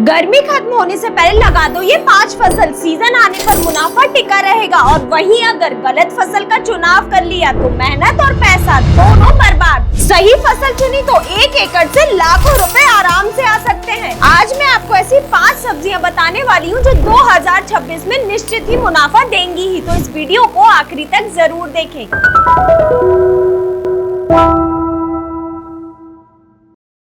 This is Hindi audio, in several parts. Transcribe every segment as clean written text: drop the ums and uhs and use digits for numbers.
गर्मी खत्म होने से पहले लगा दो ये 5 फसल, सीजन आने पर मुनाफा टिका रहेगा। और वहीं अगर गलत फसल का चुनाव कर लिया तो मेहनत और पैसा दोनों बर्बाद। सही फसल चुनी तो 1 एकड़ से लाखों रुपए आराम से आ सकते हैं। आज मैं आपको ऐसी 5 सब्जियां बताने वाली हूं जो 2026 में निश्चित ही मुनाफा देंगी ही, तो इस वीडियो को आखिरी तक जरूर देखें।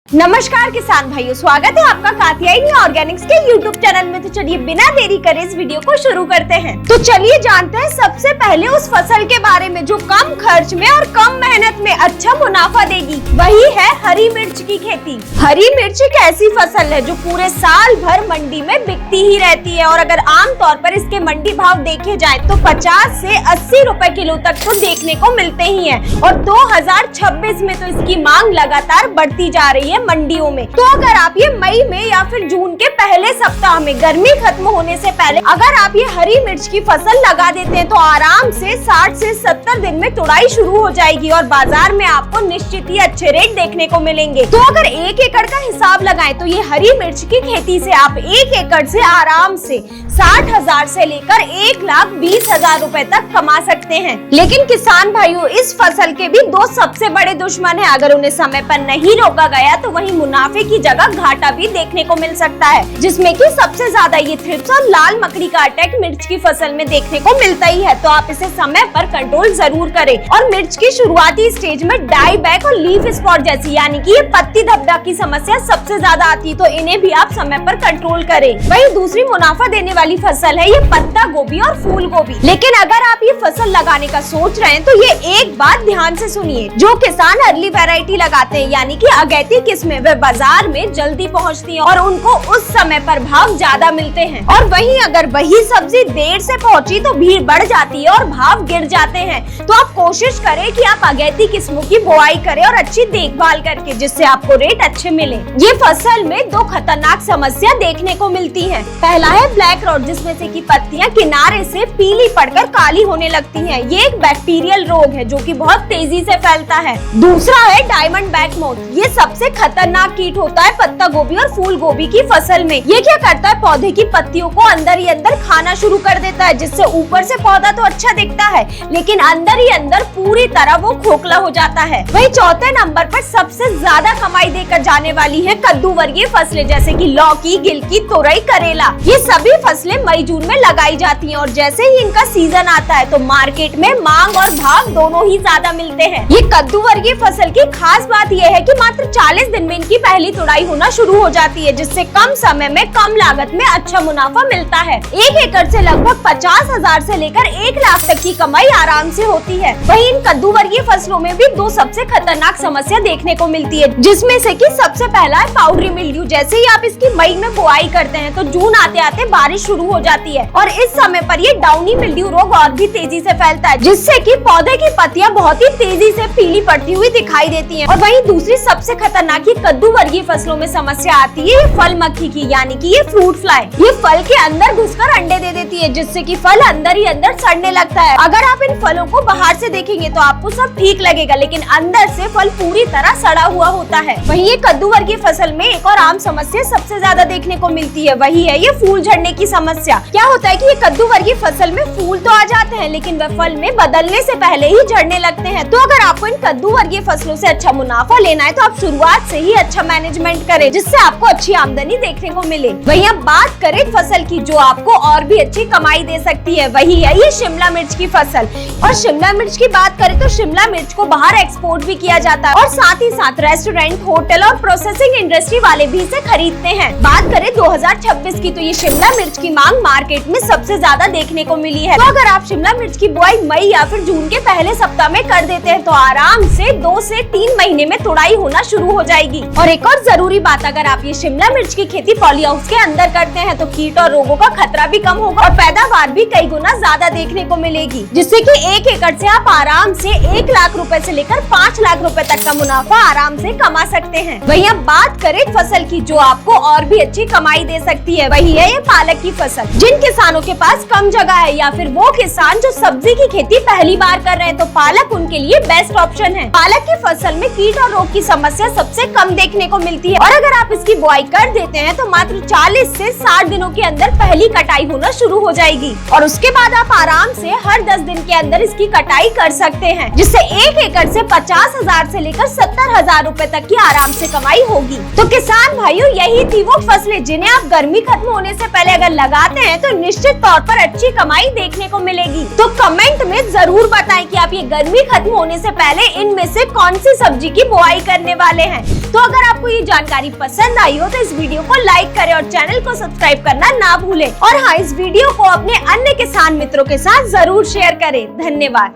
नमस्कार किसान भाइयों, स्वागत है आपका कात्यायनी ऑर्गेनिक्स के YouTube चैनल में। तो चलिए बिना देरी करे इस वीडियो को शुरू करते हैं। तो चलिए जानते हैं सबसे पहले उस फसल के बारे में जो कम खर्च में और कम मेहनत में अच्छा मुनाफा देगी। वही है हरी मिर्च की खेती। हरी मिर्च एक ऐसी फसल है जो पूरे साल भर मंडी में बिकती ही रहती है और अगर आम तौर पर इसके मंडी भाव देखे जाए तो 50 से 80 रुपए किलो तक तो देखने को मिलते ही हैं। और 2026 में तो इसकी मांग लगातार बढ़ती जा रही है मंडियों में। तो अगर आप ये मई में या फिर जून के पहले सप्ताह में गर्मी खत्म होने से पहले अगर आप ये हरी मिर्च की फसल लगा देते हैं तो आराम से 60 से 70 दिन में तुड़ाई शुरू हो जाएगी और बाजार में आपको निश्चित ही अच्छे रेट देखने को मिलेंगे। तो अगर 1 एकड़ का हिसाब लगाएं तो ये हरी मिर्च की खेती से आप 1 एकड़ से आराम से 60,000 से लेकर 1,20,000 रुपए तक कमा सकते हैं। लेकिन किसान भाइयों, इस फसल के भी 2 सबसे बड़े दुश्मन है। अगर उन्हें समय पर नहीं रोका गया तो वहीं मुनाफे की जगह घाटा भी देखने को मिल सकता है, जिसमें कि सबसे ज्यादा ये थ्रिप्स और लाल मकड़ी का अटैक मिर्च की फसल में देखने को मिलता ही है। तो आप इसे समय पर कंट्रोल जरूर करें। और मिर्च की शुरुआती स्टेज में डाई बैक और लीफ स्पॉट जैसी यानी कि ये पत्ती धब्बा की समस्या सबसे ज्यादा आती है, तो इन्हें भी आप समय पर कंट्रोल करें। वहीं दूसरी मुनाफा देने वाली फसल है ये पत्ता गोभी और फूल गोभी। लेकिन अगर आप ये फसल लगाने का सोच रहे हैं तो ये एक बात ध्यान से सुनिए, जो किसान अर्ली वैरायटी लगाते हैं यानी कि अगैती किस्में, वे बाजार में जल्दी पहुंचती हैं और उनको उस समय पर भाव ज्यादा मिलते हैं। और वहीं अगर वही सब्जी देर से पहुंची तो भीड़ बढ़ जाती है और भाव गिर जाते हैं। तो आप कोशिश करें कि आप अगैती किस्मों की बुआई करें और अच्छी देखभाल करके, जिससे आपको रेट अच्छे मिले। ये फसल में 2 खतरनाक समस्या देखने को मिलती है। पहला है ब्लैक रॉट, जिसमें से की पत्तियां किनारे से पीली पड़कर काली होने लगती हैं। ये एक बैक्टीरियल रोग है जो कि बहुत तेजी से फैलता है। दूसरा है डायमंड बैक मोथ। ये सबसे खतरनाक कीट होता है पत्ता गोभी और फूल गोभी की फसल में। ये क्या करता है, पौधे की पत्तियों को अंदर ही अंदर खाना शुरू कर देता है, जिससे ऊपर से पौधा तो अच्छा दिखता है लेकिन अंदर ही अंदर पूरी तरह वो खोखला हो जाता है। वहीं चौथे नंबर पर सबसे ज्यादा कमाई देकर जाने वाली है कद्दू वर्गीय फसलें, जैसे कि लौकी, गिलकी, तोरई, करेला। ये सभी फसलें मई जून में लगाई जाती हैं और जैसे ही इनका सीजन आता है तो मार्केट में मांग और भाव दोनों ही ज्यादा मिलते हैं। ये कद्दू वर्गीय फसल की खास बात यह है कि मात्र 40 दिन में इनकी पहली तुड़ाई होना शुरू हो जाती है, जिससे कम समय में कम लागत में अच्छा मुनाफा मिलता है। 1 एकड़ से लगभग 50,000 से लेकर 1 लाख तक की कमाई आराम से होती है। वहीं इन कद्दू वर्गीय फसलों में भी 2 सबसे खतरनाक समस्या देखने को मिलती है, जिसमें से कि सबसे पहला है पाउडरी मिल्ड्यू। जैसे ही आप इसकी मई में बुआई करते हैं तो जून आते आते बारिश शुरू हो जाती है और इस समय पर ये डाउनी मिल्ड्यू रोग और भी तेजी से फैलता है, जिससे कि पौधे की पत्तियां बहुत ही तेजी से पीली पड़ती हुई दिखाई देती हैं। और वहीं दूसरी सबसे खतरनाक कद्दू वर्गीय फसलों में समस्या आती है ये फल मक्खी की, यानी कि ये फ्रूट फ्लाई। ये फल के अंदर घुसकर अंडे दे देती है, जिससे कि फल अंदर ही अंदर सड़ने लगता है। अगर आप इन फलों को बाहर से देखेंगे तो आपको सब ठीक लगेगा, लेकिन अंदर से फल पूरी तरह सड़ा हुआ होता है। वहीं ये कद्दू वर्गीय फसल में एक और आम समस्या सबसे ज्यादा देखने को मिलती है, वही है ये फूल झड़ने की समस्या। क्या होता है कि ये कद्दू वर्गीय फसल में फूल तो आ जाते हैं लेकिन वह फल में बदलने से पहले ही झड़ने लगते हैं। तो अगर आपको इन कद्दू वर्गीय फसलों से अच्छा मुनाफा लेना है तो आप शुरुआत से ही अच्छा मैनेजमेंट करें, जिससे आपको अच्छी आमदनी देखने को मिले। वहीं अब बात करें फसल की जो आपको और भी अच्छी कमाई दे सकती है, वही है ये शिमला मिर्च की फसल। और शिमला मिर्च की बात करें तो शिमला मिर्च को बाहर एक्सपोर्ट भी किया जाता है और साथ ही साथ रेस्टोरेंट, होटल और प्रोसेसिंग इंडस्ट्री वाले भी इसे खरीदते हैं। बात करें 2026 की तो ये शिमला मिर्च की मांग मार्केट में सबसे ज्यादा देखने को मिली है। तो अगर आप शिमला मिर्च की बुआई मई या फिर जून के पहले सप्ताह में कर देते हैं तो आराम से 2 से 3 महीने में तुड़ाई होना शुरू हो जाएगी। और एक और जरूरी बात, अगर आप ये शिमला मिर्च की खेती पॉली हाउस के अंदर करते हैं तो कीट और रोगों का खतरा भी कम होगा और पैदावार भी कई गुना ज्यादा देखने को मिलेगी, जिससे कि 1 एकड़ से आप आराम से 1 लाख रुपए से लेकर 5 लाख रुपए तक का मुनाफा आराम से कमा सकते हैं। वहीं अब बात करें फसल की जो आपको और भी अच्छी कमाई दे सकती है, वही है ये पालक की फसल। जिन किसानों के पास कम जगह है या फिर वो किसान जो सब्जी की खेती पहली बार कर रहे हैं तो पालक उनके लिए बेस्ट ऑप्शन है। पालक की फसल में कीट और रोग की समस्या सबसे कम देखने को मिलती है और अगर आप इसकी बुआई कर देते हैं तो मात्र 40 से 60 दिनों के अंदर पहली कटाई होना शुरू हो जाएगी और उसके बाद आप आराम से हर 10 दिन के अंदर इसकी कटाई कर सकते हैं, जिससे 1 एकड़ से 50,000 से लेकर 70,000 रुपए तक की आराम से कमाई होगी। तो किसान भाइयों, यही थी वो फसलें जिन्हें आप गर्मी खत्म होने से पहले अगर लगाते हैं तो निश्चित तौर पर अच्छी कमाई देखने को मिलेगी। तो कमेंट में जरूर बताएं कि आप ये गर्मी खत्म होने से पहले इनमें से कौन सी सब्जी की बुआई करने वाले हैं। तो अगर आपको ये जानकारी पसंद आई हो तो इस वीडियो को लाइक करें और चैनल को सब्सक्राइब करना ना भूलें और हाँ, इस वीडियो को अपने अन्य किसान मित्रों के साथ जरूर शेयर करें। धन्यवाद।